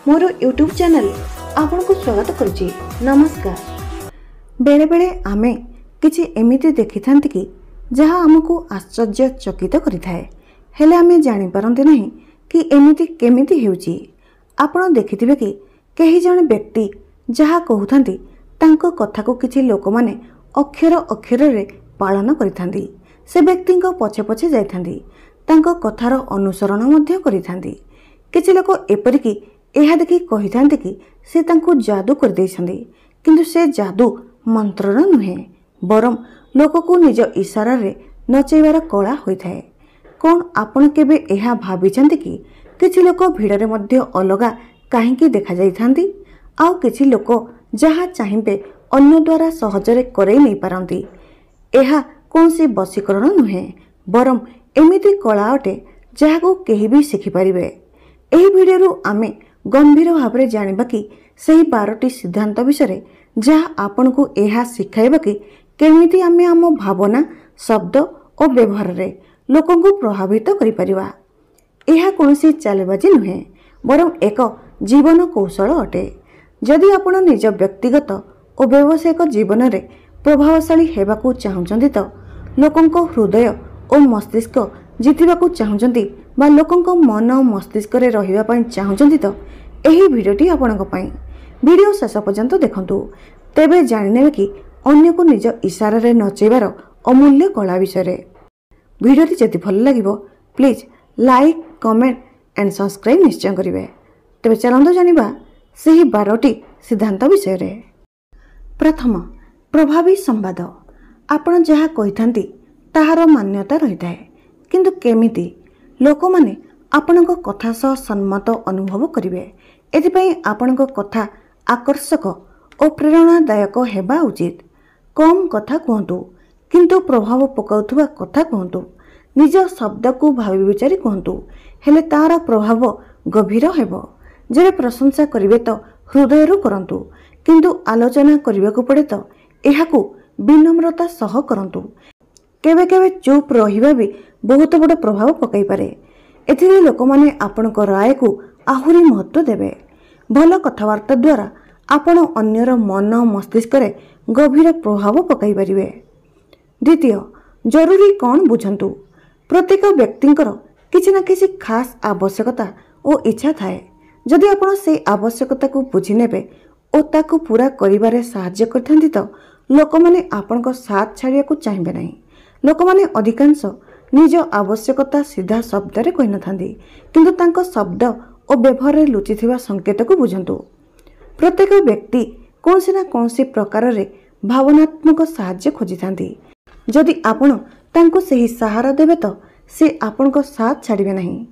मोर YouTube channel आपन को स्वागत करुच्ची। नमस्कार। बेले बेले आमे किछि एमिति देखि थांती कि जहाँ आमको आश्चर्यचकित करिथाए, हेले आमे जानि पारंती नहीं कि एमिति केमिति हेउची। आपण देखिथिबे कि केही जण व्यक्ति जहाँ कहउथांती तांको कथा को किछि लोक माने अक्षर अक्षर रे पालन करिथांती। से व्यक्ति पछे पछे जाइथांती, तांको कथार अनुसरण मध्य करिथांती। किछि लोक एपरिकी एहा देखि कहिथांती कि से तांको जादू कर दैछंती, किंतु से जादू मंत्रर नुहे, बरम लोक को निज इशारा रे नचेबार कला होइथाए। कोन आपण केबे एहा भाबिछंती कि किछि लोक भिडरे मध्य अलगा काहेकि देखा जाइथांती, आउ किछि लोक जहा चाहिबे अन्य द्वारा सहजरे करई नै पारंती। एहा कोनसी बसीकरण नुहे, बरम एमिति कला अटे जहाको केही भी शिखि पारिबे। एही भिडियोरु आमे गंभीर भावरे जानिबा कि सही 12टी सिद्धांत विषय जहा आपन को एहा शिखाइबा कि केमिति आमे आम भावना, शब्द और व्यवहार रे लोकन को प्रभावित करि परिबा। एहा कोनसी चालबाजी नुहे, बरम एक जीवन कौशल अटे। जदि आपण निज व्यक्तिगत और व्यावसायिक जीवन रे प्रभावशाली हेबाकू चाहुचंती तो लोकंको हृदय और मस्तिष्क जितिबाकू चाहुचंती बा लोकंको मन और मस्तिष्क रे रहिबा पई चाहुचंती तो एही भिडियोटी आपणक पई। भिडियो शेष पर्यंत देखंतु, तेबे जानिनेबे कि अन्य को निज इशारा रे नचेबार अमूल्य कला विषय। भिडियोटी जदि भल लागिबो please like, comment and subscribe निश्चय करिवे। तेबे चलंतु जानिबा सही 12टी सिद्धांत विषय रे। प्रथम, प्रभावी संवाद। आपण जहा कहिथांती ताहार मान्यता रहिथाए, किंतु केमिति लोक माने आपणक कथा सह सम्मत अनुभव करिवे। एथिपई आपणक कथा आकर्षक और प्रेरणादायक हेबा उचित। कम कथा कहतु, किंतु प्रभाव पकाउथुबा कथा कहतु। निज शब्द को भावी विचारी कहतु, हेले तार प्रभाव गभीर हेबो। जेबे प्रशंसा करिवे तो हृदयरु करंतु, किंतु आलोचना करिबाकू पड़े तो एहाकू विनम्रता सह करंतु। केबे केबे चुप रहिबा भी बहुत बड़ प्रभाव पकाई पारे। एथिरे लोक माने आपणक राय को आहुरी महत्व देबे। भल कथावार्ता द्वारा आपण अन्यर मन मस्तिष्क रे गभीर प्रभाव पकाई पारिबे। द्वितीय, जरूरी कौन बुझंतु। प्रत्येक व्यक्तिंकर किछि ना किछि खास आवश्यकता और इच्छा थाए। जदि आपण से आवश्यकता को बुझी नेबे और ताकू पूरा करिबारे सहाय्य करथांती तो लोक माने आपणक साथ छाड़िया को चाहिबे नहीं। लोक माने अधिकांश निज आवश्यकता सीधा शब्द रे कहि नथांती, किंतु तांको शब्द और व्यवहार रे लुचिथिबा संकेत को बुझंतु। प्रत्येक व्यक्ति कोनसी ना कोनसी प्रकार रे भावनात्मक सहाय्य खोजिथांती। जदि आपण तांको सही सहारा देबे तो से आपणक साथ छाड़िबे नहीं।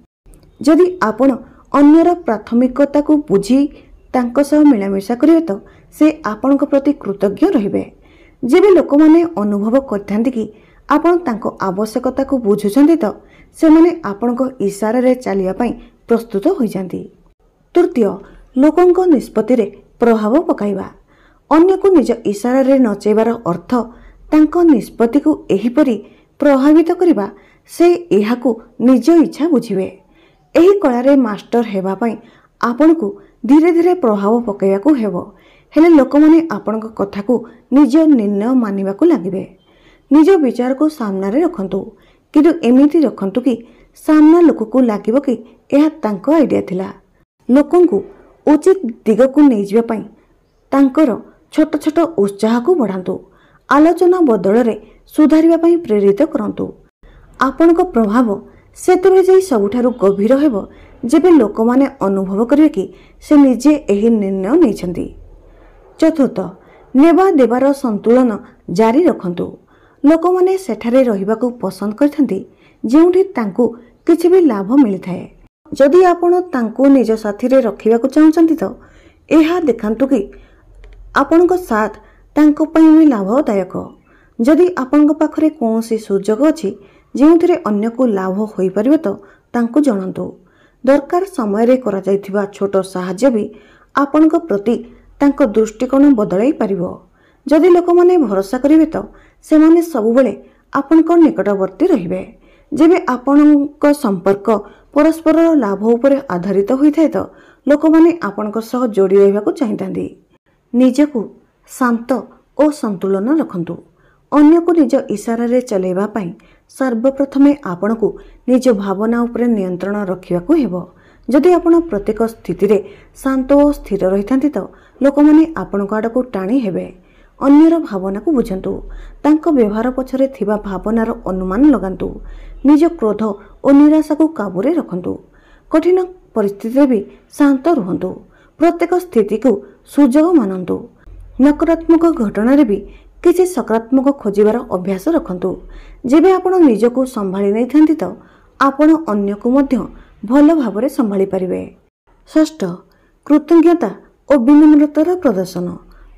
जदि आपण अन्यर प्राथमिकता को बुझी तांको सह मिलामिशा करिवे तो से आपणक प्रति कृतज्ञ रहिबे। जेबे लोक माने अनुभव करथांती कि आपण तांको आवश्यकता को बुझुछंती तो से माने आपणको इशारा रे चलिया पई प्रस्तुत होई जांती। तृतीय, लोकंको निष्पत्ति रे प्रभाव पकाइबा। अन्य को निज इशारा रे नचेबार अर्थ तांको निष्पत्ति को एहीपरि प्रभावित करिबा से एहाकू निज इच्छा बुझिबे। एही कला रे मास्टर हेबा पई आपणको धीरे धीरे प्रभाव पकाइबाकू हेबो। हेले लोक माने आपणको कथा को निज निर्णय मानिबाकू लागिबे। निज विचार को सामना रे रखंतु, किंतु एमिति रखंतु कि सामना लोक को लागिबो कि एहा तांको आइडिया थिला। लोकन को उचित दिग को नै जिबा पई तांकर छोट छोट उत्साह को बढ़ांतु। आलोचना बदल रे सुधारिबा पई प्रेरित करंतु। आपणको प्रभाव सेतुरे जाई सबुठारु गभीर हेबो जेबे लोक माने अनुभव करिवे कि से निजे एही निर्णय नैछंती। चतुर्थ, नेबा देबार संतुलन जारी रखंतु। लोक माने सेठारे रहिबाकू पसंद करथांती जेउठी तांकू किछि भी लाभ मिलिथाए। जदि आपण तांकू निज साथी रे रखिबाकू चाहुचंती तो एहा देखांतु कि आपणको साथ तांको पई भी लाभदायक। जदि आपणको पाखरे कोनोसी सुযোଗ अछि जेउथिरे अन्य को लाभ होई परिबे तो तांकू जणांतु। दरकार समय रे करा जायथिबा छोट सहाय्य भी आपणको प्रति तांको दृष्टिकोण बदलाई परिबो। जदि लोक माने भरोसा करिवे तो से माने सब बेले आपणको निकटवर्ती रहिबे। जेबे आपणको संपर्क परस्पर लाभ उपरे आधारित होइथाय तो ଲୋକମାନେ ଆପଣଙ୍କ ସହ ଯୋଡ଼ି ରହିବାକୁ ଚାହିଁଥାନ୍ତି। ନିଜକୁ ଶାନ୍ତ ଓ ସନ୍ତୁଳନ ରଖନ୍ତୁ। ଅନ୍ୟକୁ ନିଜ ଇସାରାରେ ଚଲେଇବା ପାଇଁ ସର୍ବପ୍ରଥମେ ଆପଣଙ୍କୁ ନିଜ ଭାବନା ଉପରେ ନିୟନ୍ତ୍ରଣ ରଖିବାକୁ ହେବ। ଯଦି ଆପଣ ପ୍ରତ୍ୟେକ ସ୍ଥିତିରେ ଶାନ୍ତ ଓ ସ୍ଥିର ରହିଥାନ୍ତି ତ ଲୋକମାନେ ଆପଣଙ୍କ ଆଡ଼କୁ ଟାଣି ହେବେ। ଅନ୍ୟର ଭାବନାକୁ ବୁଝନ୍ତୁ। ତାଙ୍କ ବ୍ୟବହାର ପଛରେ ଥିବା ଭାବନାର ଅନୁମାନ ଲଗାନ୍ତୁ। ନିଜ କ୍ରୋଧ ଓ ନିରାଶାକୁ କାବୁରେ ରଖନ୍ତୁ। କଠିନ ପରିସ୍ଥିତିରେ ବି ଶାନ୍ତ ରୁହନ୍ତୁ। ପ୍ରତ୍ୟେକ ସ୍ଥିତିକୁ ସୁଯୋଗ ମାନନ୍ତୁ। ନକାରାତ୍ମକ ଘଟଣାରେ ବି କିଛି ସକାରାତ୍ମକ ଖୋଜିବାର ଅଭ୍ୟାସ ରଖନ୍ତୁ। ଯେବେ ଆପଣ ନିଜକୁ ସମ୍ଭାଳି ନେଇଥାନ୍ତି ତ ଆପଣ ଅନ୍ୟକୁ ମଧ୍ୟ ଭଲ ଭାବରେ ସମ୍ଭାଳି ପାରିବେ। ଷଷ୍ଠ, କୃତଜ୍ଞତା ଓ ବିନମ୍ରତାର ପ୍ରଦର୍ଶନ।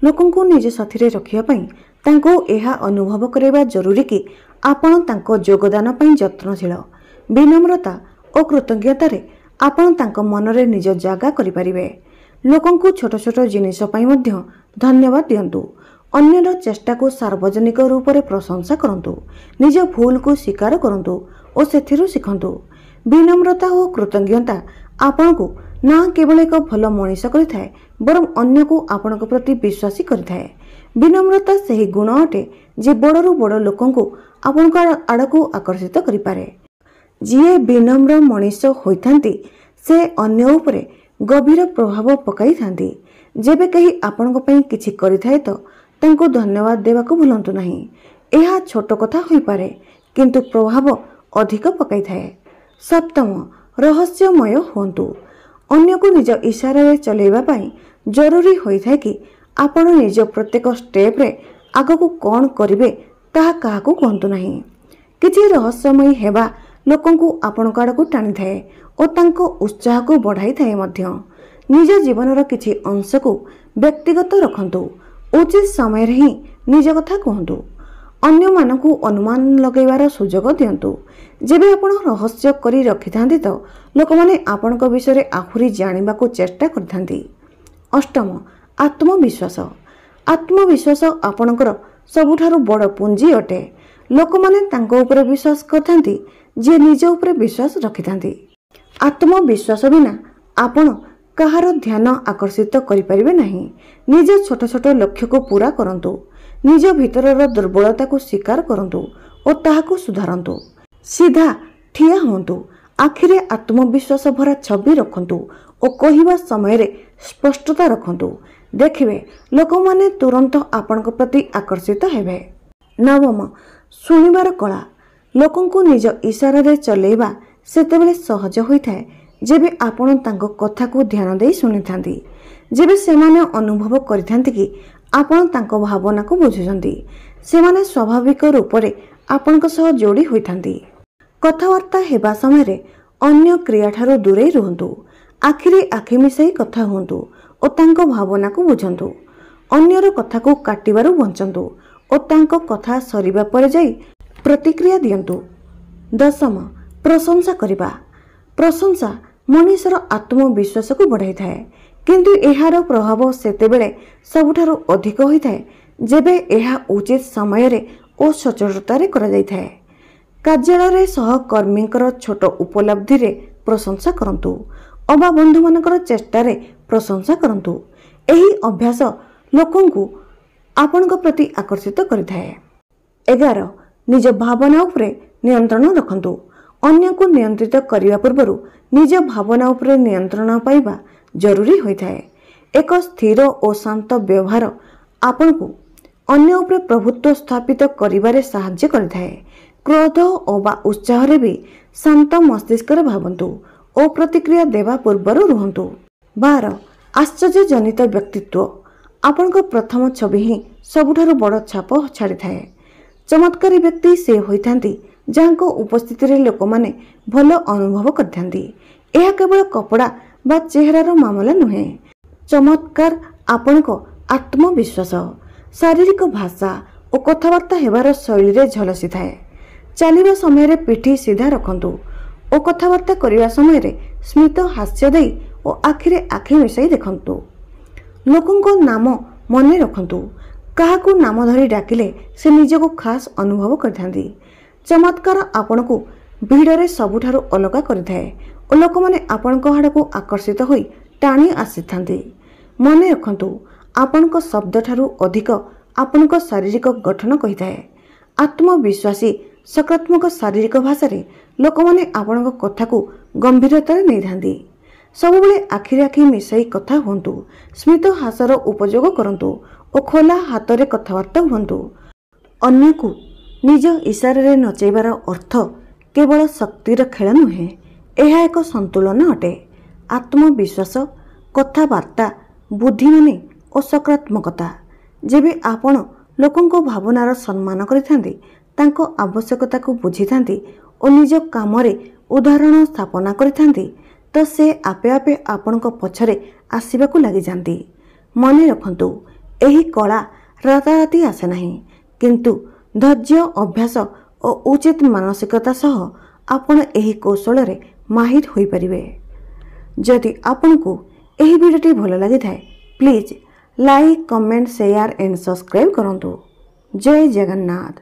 ଲୋକଙ୍କୁ ନିଜ ସାଥିରେ ରଖିବା ପାଇଁ ତାଙ୍କୁ ଏହା ଅନୁଭବ କରାଇବା ଜରୁରୀ କି ଆପଣ ତାଙ୍କ ଯୋଗଦାନ ପାଇଁ ଯତ୍ନଶୀଳ। ବିନମ୍ରତା ଓ କୃତଜ୍ଞତାରେ ଆପଣ ତାଙ୍କ ମନରେ ନିଜ ଜାଗା କରିପାରିବେ। ଲୋକଙ୍କୁ ଛୋଟ ଛୋଟ ଜିନିଷ ପାଇଁ ମଧ୍ୟ ଧନ୍ୟବାଦ ଦିଅନ୍ତୁ। ଅନ୍ୟର ଚେଷ୍ଟାକୁ ସାର୍ବଜନିକ ରୂପରେ ପ୍ରଶଂସା କରନ୍ତୁ। ନିଜ ଭୁଲକୁ ସ୍ୱୀକାର କରନ୍ତୁ ଓ ସେଥିରୁ ଶିଖନ୍ତୁ। ବିନମ୍ରତା ଓ କୃତଜ୍ଞତା ଆପଣଙ୍କୁ ନା କେବଳ ଏକ ଭଲ ମଣିଷ କରିଥାଏ ବରଂ ଅନ୍ୟକୁ ଆପଣଙ୍କ ପ୍ରତି ବିଶ୍ୱାସୀ କରିଥାଏ। ବିନମ୍ରତା ସେହି ଗୁଣ ଅଟେ ଯେ ବଡ଼ରୁ ବଡ଼ ଲୋକଙ୍କୁ ଆପଣଙ୍କ ଆଡ଼କୁ ଆକର୍ଷିତ କରିପାରେ। ଯିଏ ବିନମ୍ର ମଣିଷ ହୋଇଥାନ୍ତି ସେ ଅନ୍ୟ ଉପରେ ଗଭୀର ପ୍ରଭାବ ପକାଇଥାନ୍ତି। ଯେବେ କେହି ଆପଣଙ୍କ ପାଇଁ କିଛି କରିଥାଏ ତ ତାଙ୍କୁ ଧନ୍ୟବାଦ ଦେବାକୁ ଭୁଲନ୍ତୁ ନାହିଁ। ଏହା ଛୋଟ କଥା ହୋଇପାରେ କିନ୍ତୁ ପ୍ରଭାବ ଅଧିକ ପକାଇଥାଏ। ସପ୍ତମ, ରହସ୍ୟମୟ ହୁଅନ୍ତୁ। ଅନ୍ୟକୁ ନିଜ ଇସାରାରେ ଚଲେଇବା ପାଇଁ ଜରୁରୀ ହୋଇଥାଏ କି ଆପଣ ନିଜ ପ୍ରତ୍ୟେକ ଷ୍ଟେପ୍ରେ ଆଗକୁ କ'ଣ କରିବେ ତାହା କାହାକୁ କୁହନ୍ତୁ ନାହିଁ। କିଛି ରହସ୍ୟମୟୀ ହେବା ଲୋକଙ୍କୁ ଆପଣଙ୍କ ଆଡ଼କୁ ଟାଣିଥାଏ ଓ ତାଙ୍କ ଉତ୍ସାହକୁ ବଢ଼ାଇଥାଏ ମଧ୍ୟ। ନିଜ ଜୀବନର କିଛି ଅଂଶକୁ ବ୍ୟକ୍ତିଗତ ରଖନ୍ତୁ। ଉଚିତ ସମୟରେ ହିଁ ନିଜ କଥା କୁହନ୍ତୁ। ଅନ୍ୟମାନଙ୍କୁ ଅନୁମାନ ଲଗାଇବାର ସୁଯୋଗ ଦିଅନ୍ତୁ। ଯେବେ ଆପଣ ରହସ୍ୟ କରି ରଖିଥାନ୍ତି ତ ଲୋକମାନେ ଆପଣଙ୍କ ବିଷୟରେ ଆହୁରି ଜାଣିବାକୁ ଚେଷ୍ଟା କରିଥାନ୍ତି। ଅଷ୍ଟମ, ଆତ୍ମବିଶ୍ୱାସ। ଆତ୍ମବିଶ୍ୱାସ ଆପଣଙ୍କର ସବୁଠାରୁ ବଡ଼ ପୁଞ୍ଜି ଅଟେ। ଲୋକମାନେ ତାଙ୍କ ଉପରେ ବିଶ୍ୱାସ କରିଥାନ୍ତି ଯିଏ ନିଜ ଉପରେ ବିଶ୍ୱାସ ରଖିଥାନ୍ତି। ଆତ୍ମବିଶ୍ୱାସ ବିନା ଆପଣ କାହାର ଧ୍ୟାନ ଆକର୍ଷିତ କରିପାରିବେ ନାହିଁ। ନିଜ ଛୋଟ ଛୋଟ ଲକ୍ଷ୍ୟକୁ ପୂରା କରନ୍ତୁ। ନିଜ ଭିତରର ଦୁର୍ବଳତାକୁ ସ୍ୱୀକାର କରନ୍ତୁ ଓ ତାହାକୁ ସୁଧାରନ୍ତୁ। ସିଧା ଠିଆ ହୁଅନ୍ତୁ। ଆଖିରେ ଆତ୍ମବିଶ୍ୱାସ ଭରା ଛବି ରଖନ୍ତୁ ଓ କହିବା ସମୟରେ ସ୍ପଷ୍ଟତା ରଖନ୍ତୁ। ଦେଖିବେ ଲୋକମାନେ ତୁରନ୍ତ ଆପଣଙ୍କ ପ୍ରତି ଆକର୍ଷିତ ହେବେ। ନବମ, ଶୁଣିବାର କଳା। ଲୋକଙ୍କୁ ନିଜ ଇସାରାରେ ଚଲେଇବା ସେତେବେଳେ ସହଜ ହୋଇଥାଏ ଯେବେ ଆପଣ ତାଙ୍କ କଥାକୁ ଧ୍ୟାନ ଦେଇ ଶୁଣିଥାନ୍ତି। ଯେବେ ସେମାନେ ଅନୁଭବ କରିଥାନ୍ତି କି ଆପଣ ତାଙ୍କ ଭାବନାକୁ ବୁଝୁଛନ୍ତି ସେମାନେ ସ୍ୱାଭାବିକ ରୂପରେ ଆପଣଙ୍କ ସହ ଯୋଡ଼ି ହୋଇଥାନ୍ତି। କଥାବାର୍ତ୍ତା ହେବା ସମୟରେ ଅନ୍ୟ କ୍ରିୟାଠାରୁ ଦୂରେଇ ରୁହନ୍ତୁ। ଆଖିରେ ଆଖି ମିଶାଇ କଥା ହୁଅନ୍ତୁ ଓ ତାଙ୍କ ଭାବନାକୁ ବୁଝନ୍ତୁ। ଅନ୍ୟର କଥାକୁ କାଟିବାରୁ ବଞ୍ଚନ୍ତୁ ଓ ତାଙ୍କ କଥା ସରିବା ପରେ ଯାଇ ପ୍ରତିକ୍ରିୟା ଦିଅନ୍ତୁ। ଦଶମ, ପ୍ରଶଂସା କରିବା। ପ୍ରଶଂସା ମଣିଷର ଆତ୍ମବିଶ୍ୱାସକୁ ବଢ଼ାଇଥାଏ କିନ୍ତୁ ଏହାର ପ୍ରଭାବ ସେତେବେଳେ ସବୁଠାରୁ ଅଧିକ ହୋଇଥାଏ ଯେବେ ଏହା ଉଚିତ ସମୟରେ ଓ ସଚ୍ଚୋଟତାରେ କରାଯାଇଥାଏ। କାର୍ଯ୍ୟାଳୟରେ ସହକର୍ମୀଙ୍କର ଛୋଟ ଉପଲବ୍ଧିରେ ପ୍ରଶଂସା କରନ୍ତୁ ଅବା ବନ୍ଧୁମାନଙ୍କର ଚେଷ୍ଟାରେ ପ୍ରଶଂସା କରନ୍ତୁ। ଏହି ଅଭ୍ୟାସ ଲୋକଙ୍କୁ ଆପଣଙ୍କ ପ୍ରତି ଆକର୍ଷିତ କରିଥାଏ। 11, ନିଜ ଭାବନା ଉପରେ ନିୟନ୍ତ୍ରଣ ରଖନ୍ତୁ। ଅନ୍ୟକୁ ନିୟନ୍ତ୍ରିତ କରିବା ପୂର୍ବରୁ ନିଜ ଭାବନା ଉପରେ ନିୟନ୍ତ୍ରଣ ପାଇବା ଜରୁରୀ ହୋଇଥାଏ। ଏକ ସ୍ଥିର ଓ ଶାନ୍ତ ବ୍ୟବହାର ଆପଣଙ୍କୁ ଅନ୍ୟ ଉପରେ ପ୍ରଭୁତ୍ୱ ସ୍ଥାପିତ କରିବାରେ ସାହାଯ୍ୟ କରିଥାଏ। କ୍ରୋଧ ଅବା ଉତ୍ସାହରେ ବି ଶାନ୍ତ ମସ୍ତିଷ୍କରେ ଭାବନ୍ତୁ ଓ ପ୍ରତିକ୍ରିୟା ଦେବା ପୂର୍ବରୁ ରୁହନ୍ତୁ। 12, ଆଶ୍ଚର୍ଯ୍ୟଜନିତ ବ୍ୟକ୍ତିତ୍ୱ। ଆପଣଙ୍କ ପ୍ରଥମ ଛବି ହିଁ ସବୁଠାରୁ ବଡ଼ ଛାପ ଛାଡ଼ିଥାଏ। ଚମତ୍କାରୀ ବ୍ୟକ୍ତି ସେ ହୋଇଥାନ୍ତି ଯାହାଙ୍କ ଉପସ୍ଥିତିରେ ଲୋକମାନେ ଭଲ ଅନୁଭବ କରିଥାନ୍ତି। ଏହା କେବଳ କପଡ଼ା ବା ଚେହେରାର ମାମଲା ନୁହେଁ। ଚମତ୍କାର ଆପଣଙ୍କ ଆତ୍ମବିଶ୍ୱାସ, ଶାରୀରିକ ଭାଷା ଓ କଥାବାର୍ତ୍ତା ହେବାର ଶୈଳୀରେ ଝଲସିଥାଏ। ଚାଲିବା ସମୟରେ ପିଠି ସିଧା ରଖନ୍ତୁ ଓ କଥାବାର୍ତ୍ତା କରିବା ସମୟରେ ସ୍ମିତ ହାସ୍ୟ ଦେଇ ଓ ଆଖିରେ ଆଖି ମିଶାଇ ଦେଖନ୍ତୁ। ଲୋକଙ୍କ ନାମ ମନେ ରଖନ୍ତୁ। କାହାକୁ ନାମ ଧରି ଡାକିଲେ ସେ ନିଜକୁ ଖାସ୍ ଅନୁଭବ କରିଥାନ୍ତି। ଚମତ୍କାର ଆପଣଙ୍କୁ ଭିଡ଼ରେ ସବୁଠାରୁ ଅଲଗା କରିଥାଏ ଓ ଲୋକମାନେ ଆପଣଙ୍କ ଆଡ଼କୁ ଆକର୍ଷିତ ହୋଇ टाणी आसी। मन रखु आपण शब्द ठारू अधिक आपण शारीरिक गठन कही थाए। आत्मविश्वासी सकारात्मक शारीरिक भाषा रे लोक मैंने आपण कथा को गंभीरतार नहीं था। सबुबले आखिरी आखि मिसाई कथा हुंतु, स्मित हासर उपयोग करंतु और खोला हाथ रे कथबार्ता हुंतु। अन्य को निज इशारे नचेबार अर्थ केवल शक्तिर खेल नुहे, यह एक संतुलन अटे। आत्मविश्वास, कथबार्ता, बुद्धिमानी और सकारात्मकता जेबे आपण लोकंको भावनार सम्मान करिथांती, तांको आवश्यकता को बुझिथांती और निज काम रे उदाहरण स्थापना करिथांती, तो से आपे आपे आपणको पछरे आसीबाकू लागि जांती। मने रखंतु एही कला राताराती आसे नाही, किंतु धैर्य, अभ्यास और उचित मानसिकता सह आपण एही कौशल रे माहिर होई परिबे। जदि आपनको एही वीडियोटी भल लागि थाए, please like, comment, share and subscribe करंतु। जय जगन्नाथ।